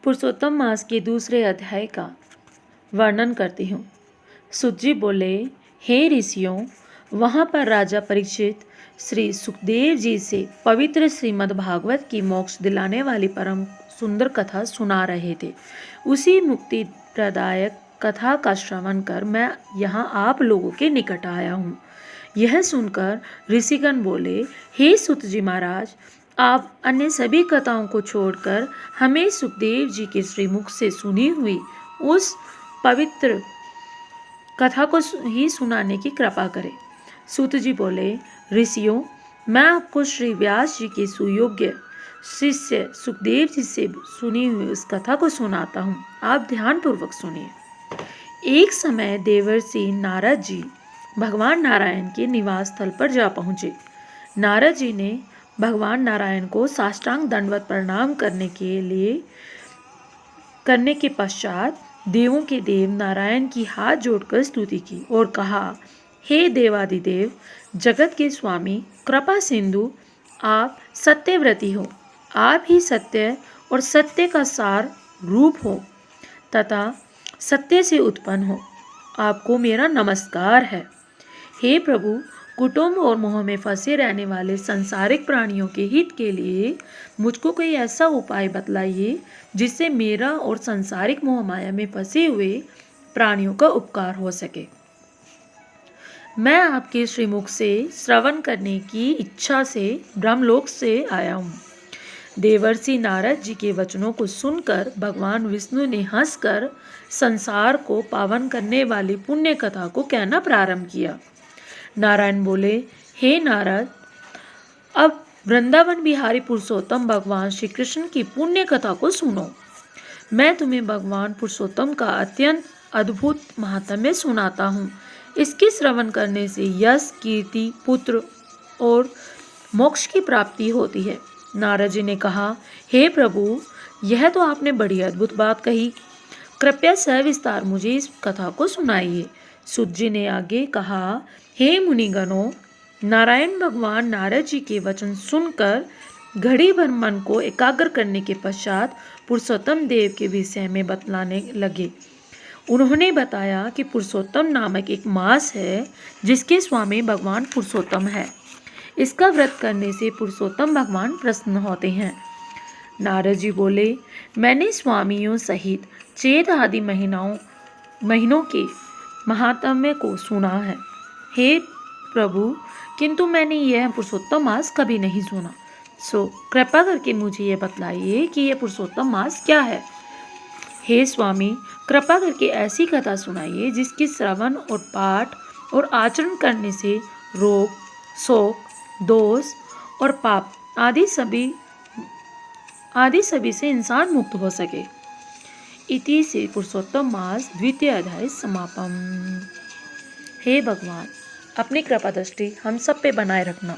पुरुषोत्तम मास के दूसरे अध्याय का वर्णन करती हूँ। सुत जी बोले, हे ऋषियों, वहाँ पर राजा परीक्षित श्री सुखदेव जी से पवित्र श्रीमद् भागवत की मोक्ष दिलाने वाली परम सुंदर कथा सुना रहे थे। उसी मुक्ति प्रदायक कथा का श्रवण कर मैं यहाँ आप लोगों के निकट आया हूँ। यह सुनकर ऋषिगण बोले, हे सुत जी महाराज, आप अन्य सभी कथाओं को छोड़कर हमें सुखदेव जी के श्रीमुख से सुनी हुई उस पवित्र कथा को ही सुनाने की कृपा करें। सूत जी बोले, ऋषियों, मैं आपको श्री व्यास जी के सुयोग्य शिष्य सुखदेव जी से सुनी हुई उस कथा को सुनाता हूँ। आप ध्यानपूर्वक सुनिए। एक समय देवर्षि नारद जी भगवान नारायण के निवास स्थल पर जा पहुँचे। नारद जी ने भगवान नारायण को साष्टांग दंडवत प्रणाम करने के पश्चात देवों के देव नारायण की हाथ जोड़कर स्तुति की और कहा, हे देवादिदेव, जगत के स्वामी, कृपा सिंधु, आप सत्यव्रती हो। आप ही सत्य और सत्य का सार रूप हो तथा सत्य से उत्पन्न हो। आपको मेरा नमस्कार है। हे प्रभु, कुटुंब और मोह में फंसे रहने वाले सांसारिक प्राणियों के हित के लिए मुझको कोई ऐसा उपाय बतलाइए जिससे मेरा और सांसारिक मोह माया में फंसे हुए प्राणियों का उपकार हो सके। मैं आपके श्रीमुख से श्रवण करने की इच्छा से ब्रह्मलोक से आया हूँ। देवर्षि नारद जी के वचनों को सुनकर भगवान विष्णु ने हंसकर संसार को पावन करने वाली पुण्य कथा को कहना प्रारंभ किया। नारायण बोले, हे नारद, अब वृंदावन बिहारी पुरुषोत्तम भगवान श्री कृष्ण की पुण्य कथा को सुनो। मैं तुम्हें भगवान पुरुषोत्तम का अत्यंत अद्भुत महात्म्य सुनाता हूँ। इसके श्रवण करने से यश, कीर्ति, पुत्र और मोक्ष की प्राप्ति होती है। नारद जी ने कहा, हे प्रभु, यह तो आपने बड़ी अद्भुत बात कही। कृपया सविस्तार मुझे इस कथा को सुनाइए। सुत जी ने आगे कहा, हे मुनिगणों, नारायण भगवान नारद जी के वचन सुनकर घड़ी भर मन को एकाग्र करने के पश्चात पुरुषोत्तम देव के विषय में बतलाने लगे। उन्होंने बताया कि पुरुषोत्तम नामक एक मास है जिसके स्वामी भगवान पुरुषोत्तम है। इसका व्रत करने से पुरुषोत्तम भगवान प्रसन्न होते हैं। नारद जी बोले, मैंने स्वामियों सहित चैत आदि महीनों के महात्म्य को सुना है, हे प्रभु, किंतु मैंने यह पुरुषोत्तम मास कभी नहीं सुना। सो कृपा करके मुझे यह बतलाइए कि यह पुरुषोत्तम मास क्या है। हे स्वामी, कृपा करके ऐसी कथा सुनाइए जिसके श्रवण और पाठ और आचरण करने से रोग, शोक, दोष और पाप आदि सभी से इंसान मुक्त हो सके। इति से पुरुषोत्तम मास द्वितीय अध्याय समापन। हे भगवान, अपनी कृपा दृष्टि हम सब पे बनाए रखना।